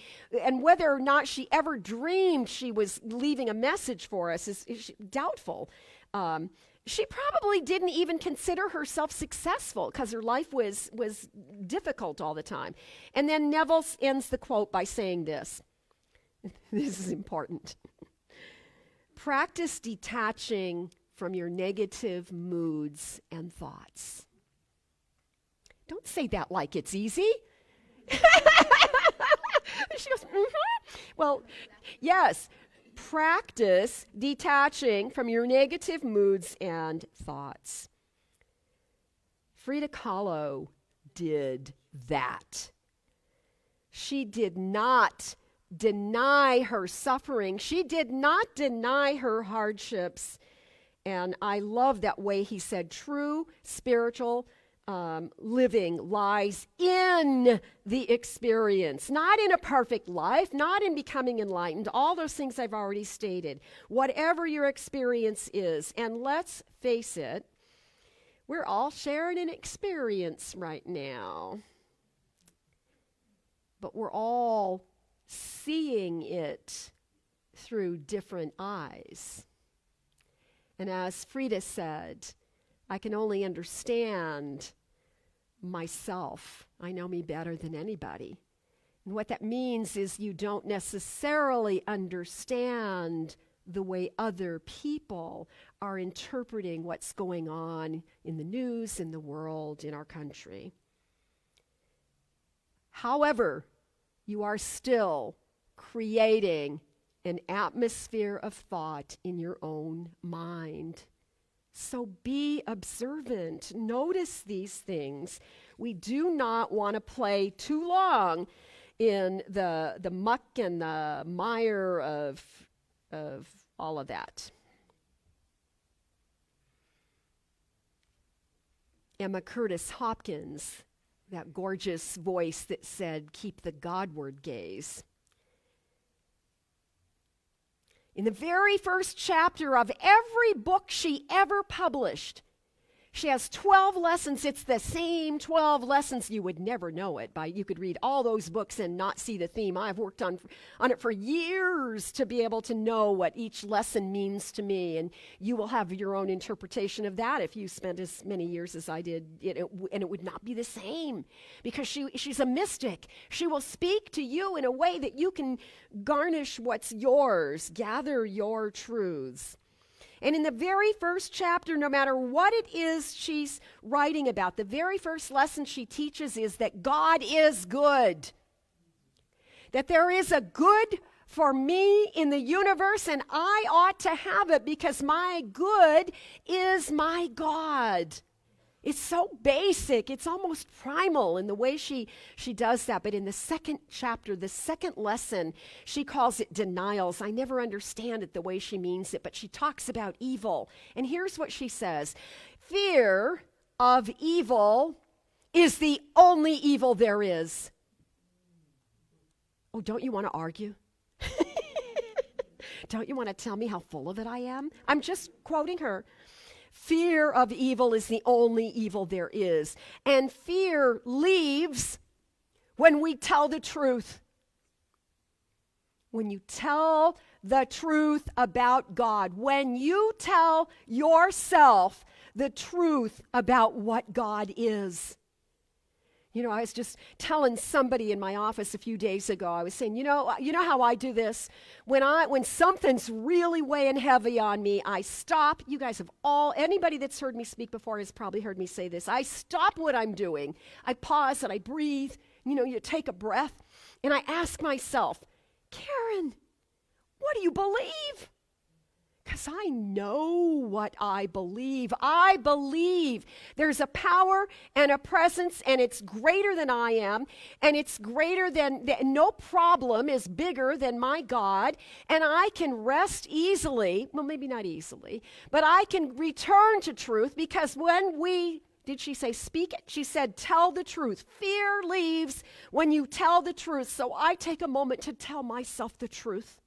whether or not she ever dreamed she was leaving a message for us is doubtful. She probably didn't even consider herself successful because her life was difficult all the time. And then Neville ends the quote by saying this. This is important. Practice detaching from your negative moods and thoughts. Don't say that like it's easy. She goes, Well, yes, practice detaching from your negative moods and thoughts. Frida Kahlo did that. She did not deny her suffering. She did not deny her hardships. And I love that way he said true spiritual living lies in the experience, not in a perfect life, not in becoming enlightened. All those things I've already stated. Whatever your experience is, and let's face it, we're all sharing an experience right now. But we're all seeing it through different eyes. And as Frida said, I can only understand myself. I know me better than anybody. And what that means is you don't necessarily understand the way other people are interpreting what's going on in the news, in the world, in our country. However, you are still creating an atmosphere of thought in your own mind. So be observant. Notice these things. We do not want to play too long in the muck and the mire of all of that. Emma Curtis Hopkins, that gorgeous voice that said, keep the Godward gaze. In the very first chapter of every book she ever published, she has 12 lessons. It's the same 12 lessons. You would never know it. You could read all those books and not see the theme. I've worked on it for years to be able to know what each lesson means to me. And you will have your own interpretation of that if you spent as many years as I did. And it would not be the same because she's a mystic. She will speak to you in a way that you can garnish what's yours, gather your truths. And in the very first chapter, no matter what it is she's writing about, the very first lesson she teaches is that God is good. That there is a good for me in the universe, and I ought to have it because my good is my God. It's so basic. It's almost primal in the way she does that. But in the second chapter, the second lesson, she calls it denials. I never understand it the way she means it, but she talks about evil. And here's what she says. Fear of evil is the only evil there is. Oh, don't you want to argue? Don't you want to tell me how full of it I am? I'm just quoting her. Fear of evil is the only evil there is. And fear leaves when we tell the truth. When you tell the truth about God. When you tell yourself the truth about what God is. You know, I was just telling somebody in my office a few days ago, I was saying, you know how I do this? When something's really weighing heavy on me, I stop. You guys have anybody that's heard me speak before has probably heard me say this. I stop what I'm doing. I pause and I breathe. You take a breath. And I ask myself, Karen, what do you believe? Because I know what I believe. I believe there's a power and a presence, and it's greater than I am, and it's greater than, no problem is bigger than my God, and I can rest easily, well, maybe not easily, but I can return to truth because did she say speak it? She said tell the truth. Fear leaves when you tell the truth, so I take a moment to tell myself the truth.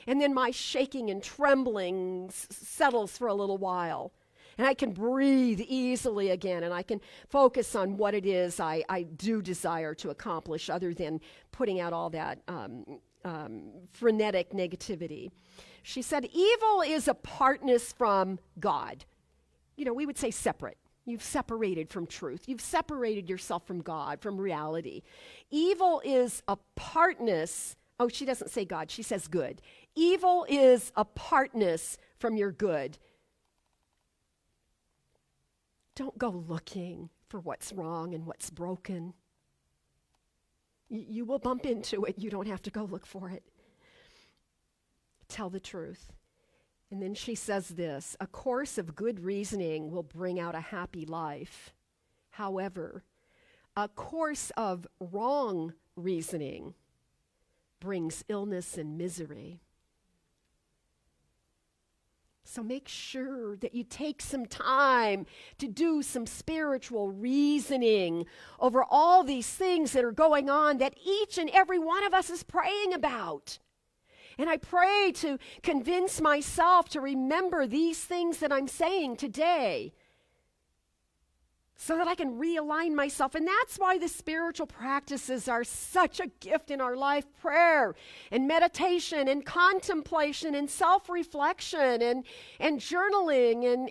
And then my shaking and trembling settles for a little while. And I can breathe easily again, and I can focus on what it is I do desire to accomplish other than putting out all that frenetic negativity. She said, evil is apartness from God. We would say separate. You've separated from truth. You've separated yourself from God, from reality. Evil is apartness. Oh, she doesn't say God. She says good. Evil is apartness from your good. Don't go looking for what's wrong and what's broken. You will bump into it. You don't have to go look for it. Tell the truth. And then she says this, a course of good reasoning will bring out a happy life. However, a course of wrong reasoning brings illness and misery. So make sure that you take some time to do some spiritual reasoning over all these things that are going on that each and every one of us is praying about. And I pray to convince myself to remember these things that I'm saying today so that I can realign myself. And that's why the spiritual practices are such a gift in our life. Prayer and meditation and contemplation and self-reflection and journaling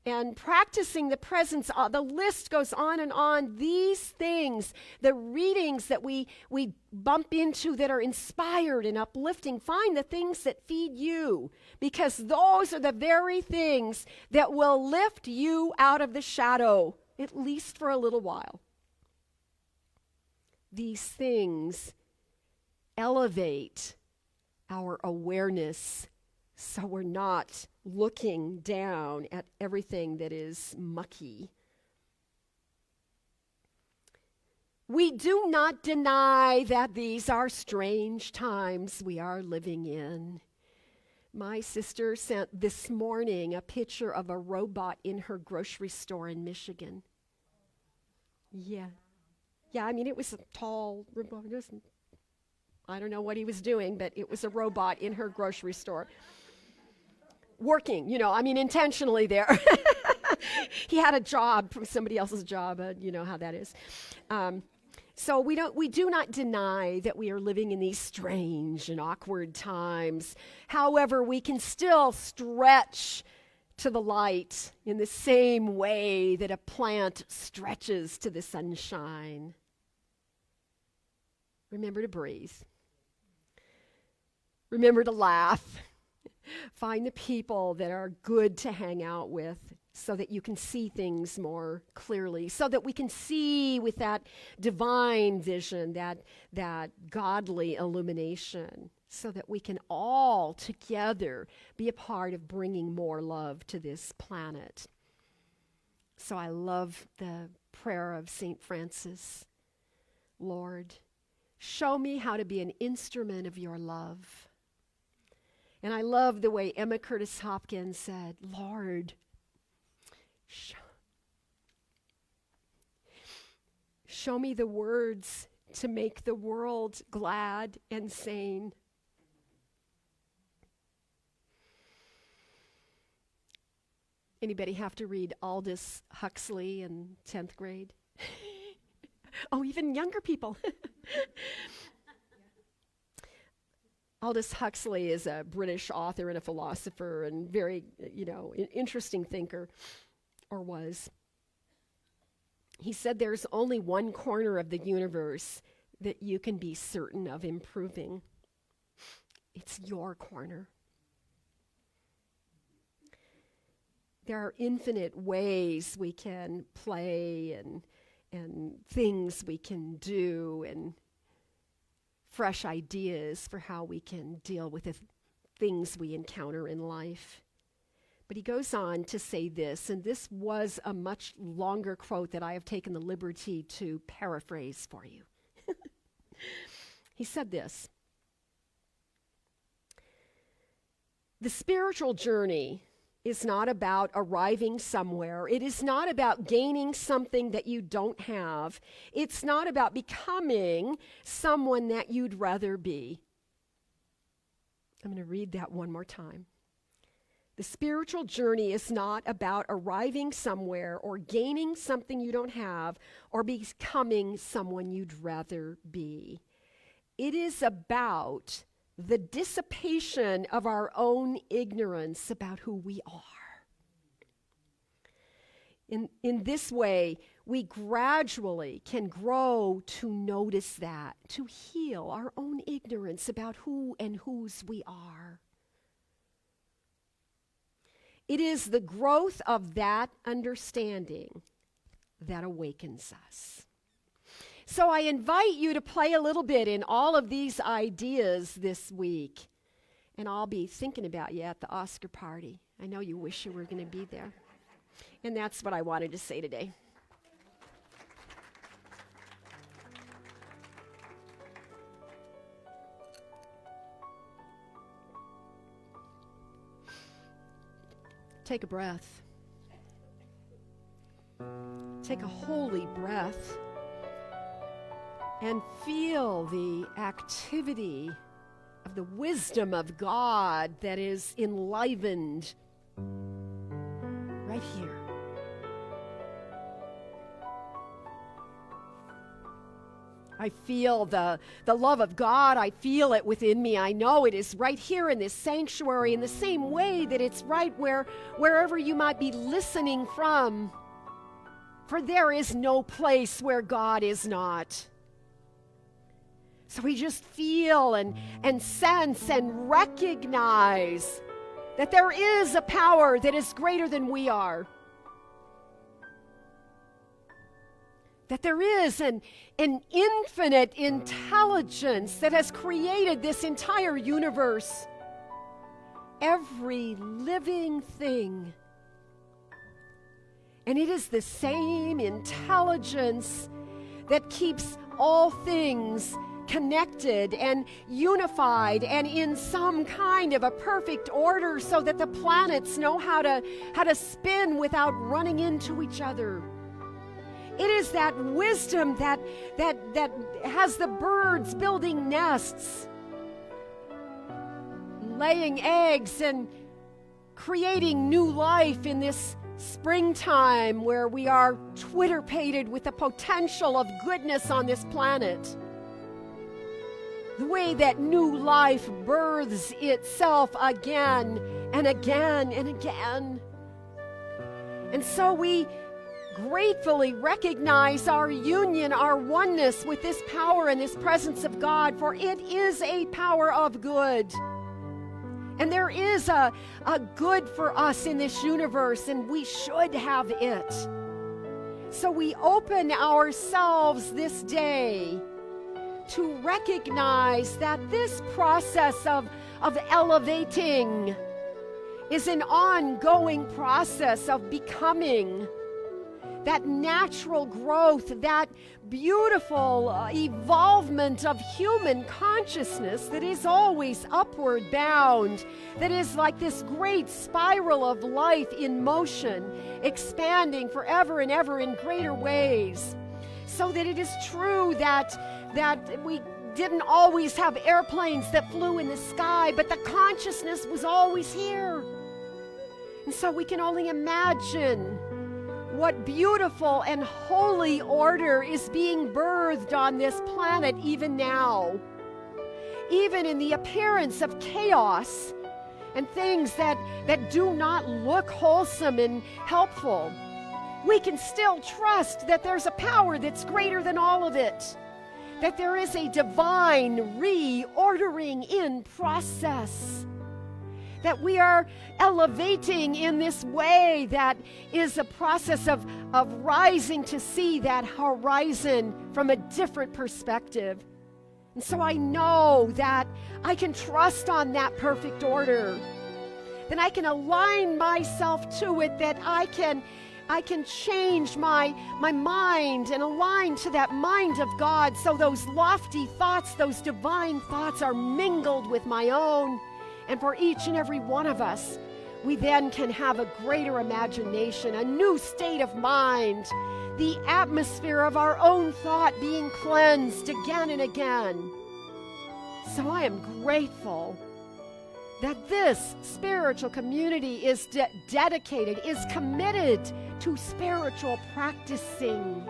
and practicing the presence. The list goes on and on. These things, the readings that we bump into that are inspired and uplifting, find the things that feed you, because those are the very things that will lift you out of the shadow, at least for a little while. These things elevate our awareness so we're not looking down at everything that is mucky. We do not deny that these are strange times we are living in. My sister sent this morning a picture of a robot in her grocery store in Michigan. Yeah. Yeah, I mean, it was a tall robot. I don't know what he was doing, but it was a robot in her grocery store. Working, intentionally there. He had a job from somebody else's job, you know how that is. So we do not deny that we are living in these strange and awkward times. However, we can still stretch to the light in the same way that a plant stretches to the sunshine. Remember to breathe. Remember to laugh. Find the people that are good to hang out with so that you can see things more clearly, so that we can see with that divine vision, that godly illumination, so that we can all together be a part of bringing more love to this planet. So I love the prayer of St. Francis. Lord, show me how to be an instrument of your love. And I love the way Emma Curtis Hopkins said, Lord, show me the words to make the world glad and sane. Anybody have to read Aldous Huxley in 10th grade? Oh, even younger people. Aldous Huxley is a British author and a philosopher and very, interesting thinker, or was. He said there's only one corner of the universe that you can be certain of improving. It's your corner. There are infinite ways we can play and things we can do and fresh ideas for how we can deal with the things we encounter in life. But he goes on to say this, and this was a much longer quote that I have taken the liberty to paraphrase for you. He said this: the spiritual journey is not about arriving somewhere. It is not about gaining something that you don't have. It's not about becoming someone that you'd rather be. I'm going to read that one more time. The spiritual journey is not about arriving somewhere or gaining something you don't have or becoming someone you'd rather be. It is about the dissipation of our own ignorance about who we are. In this way, we gradually can grow to notice that, to heal our own ignorance about who and whose we are. It is the growth of that understanding that awakens us. So I invite you to play a little bit in all of these ideas this week. And I'll be thinking about you at the Oscar party. I know you wish you were going to be there. And that's what I wanted to say today. Take a breath. Take a holy breath and feel the activity of the wisdom of God that is enlivened right here. I feel the love of God. I feel it within me. I know it is right here in this sanctuary in the same way that it's right wherever you might be listening from. For there is no place where God is not. So we just feel and sense and recognize that there is a power that is greater than we are. That there is an infinite intelligence that has created this entire universe. Every living thing. And it is the same intelligence that keeps all things connected and unified and in some kind of a perfect order so that the planets know how to spin without running into each other. It is that wisdom that has the birds building nests, laying eggs, and creating new life in this springtime where we are Twitter-pated with the potential of goodness on this planet. The way that new life births itself again and again and again. And so we gratefully recognize our union, our oneness with this power and this presence of God, for it is a power of good. And there is a good for us in this universe, and we should have it. So we open ourselves this day to recognize that this process of elevating is an ongoing process of becoming. That natural growth, that beautiful evolvement of human consciousness that is always upward bound, that is like this great spiral of life in motion, expanding forever and ever in greater ways. So that it is true that we didn't always have airplanes that flew in the sky, but the consciousness was always here. And so we can only imagine what beautiful and holy order is being birthed on this planet even now. Even in the appearance of chaos and things that do not look wholesome and helpful, we can still trust that there's a power that's greater than all of it. That there is a divine reordering in process. That we are elevating in this way that is a process of rising to see that horizon from a different perspective. And so I know that I can trust on that perfect order. That I can align myself to it, that I can change my mind and align to that mind of God so those lofty thoughts, those divine thoughts are mingled with my own. And for each and every one of us, we then can have a greater imagination, a new state of mind, the atmosphere of our own thought being cleansed again and again. So I am grateful that this spiritual community is dedicated, is committed to spiritual practicing.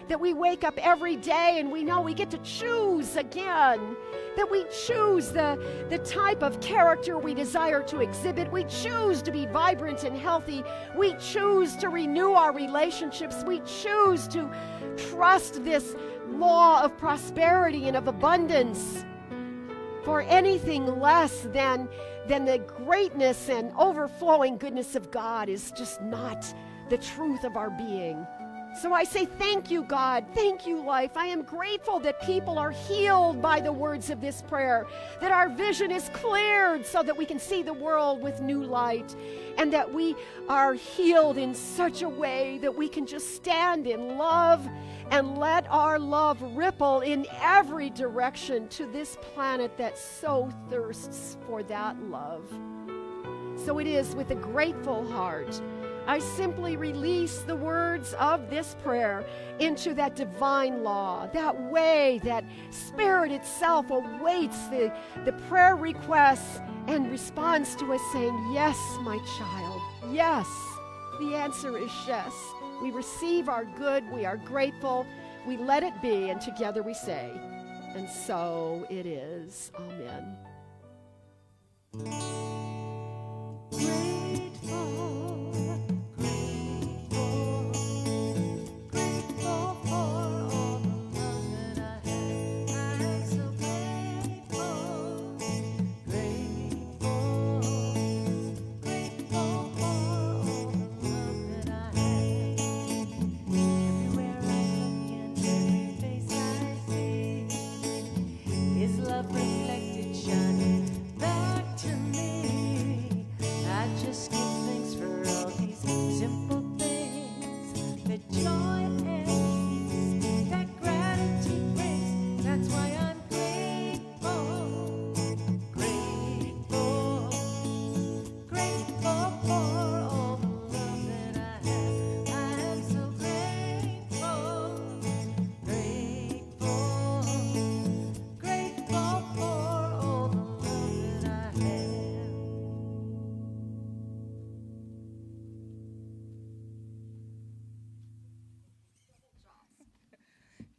That we wake up every day and we know we get to choose again. That we choose the type of character we desire to exhibit. We choose to be vibrant and healthy. We choose to renew our relationships. We choose to trust this law of prosperity and of abundance. For anything less than the greatness and overflowing goodness of God is just not the truth of our being. So I say thank you, God. Thank you, life. I am grateful that people are healed by the words of this prayer, that our vision is cleared so that we can see the world with new light, and that we are healed in such a way that we can just stand in love and let our love ripple in every direction to this planet that so thirsts for that love. So it is with a grateful heart. I simply release the words of this prayer into that divine law, that way that Spirit itself awaits the prayer requests and responds to us saying, yes, my child, yes. The answer is yes. We receive our good, we are grateful, we let it be, and together we say, and so it is. Amen.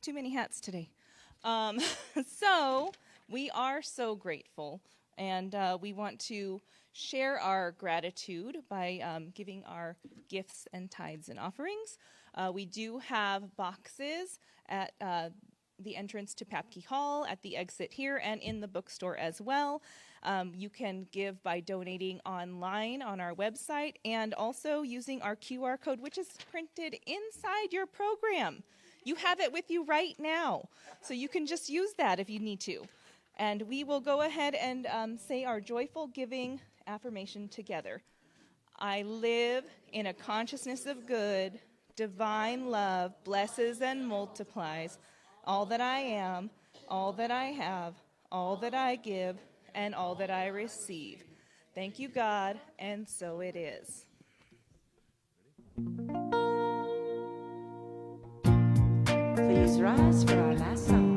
Too many hats today. So we are so grateful, and we want to share our gratitude by giving our gifts and tithes and offerings. We do have boxes at the entrance to Papke Hall, at the exit here, and in the bookstore as well. You can give by donating online on our website and also using our QR code, which is printed inside your program. You have it with you right now, so you can just use that if you need to. And we will go ahead and say our joyful giving affirmation together. I live in a consciousness of good. Divine love blesses and multiplies all that I am, all that I have, all that I give, and all that I receive. Thank you, God, and so it is. Please rise for our last song.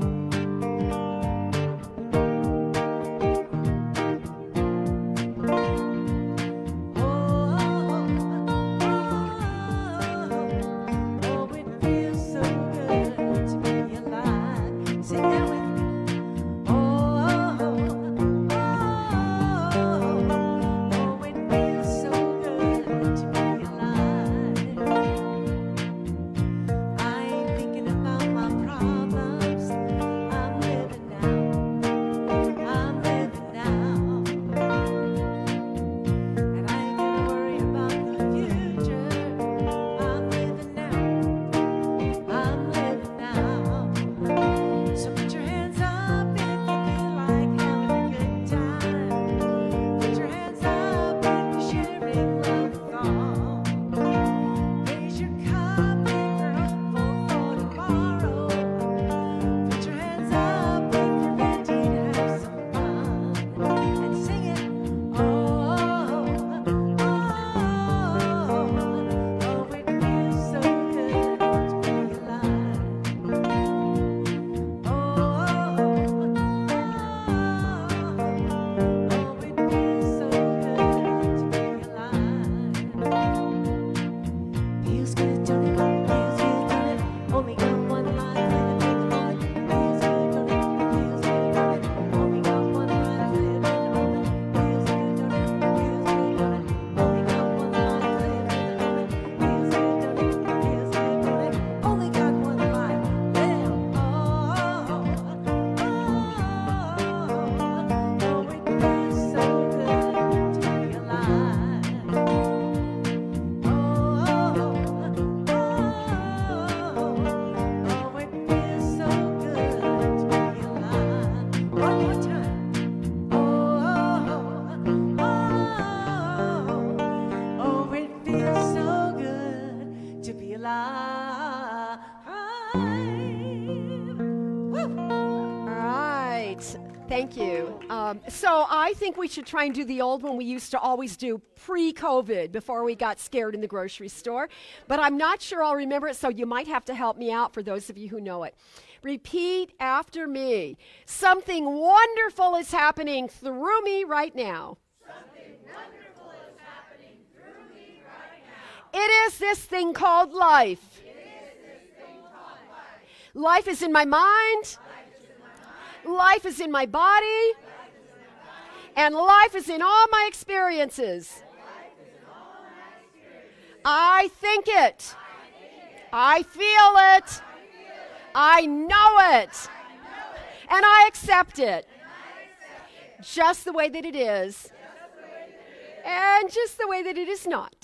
Problem Thank you. So I think we should try and do the old one we used to always do pre-COVID before we got scared in the grocery store. But I'm not sure I'll remember it, so you might have to help me out for those of you who know it. Repeat after me. Something wonderful is happening through me right now. Something wonderful is happening through me right now. It is this thing called life. It is this thing called life. Life is in my mind. Life is in my body. And life is in all my experiences. I think it. I feel it. I know it. And I accept it. Just the way that it is. And just the way that it is not.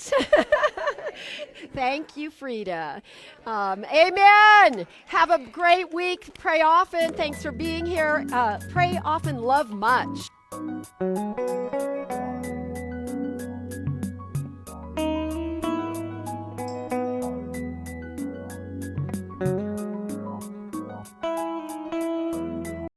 Thank you, Frida. Amen. Have a great week. Pray often. Thanks for being here. Pray often, love much.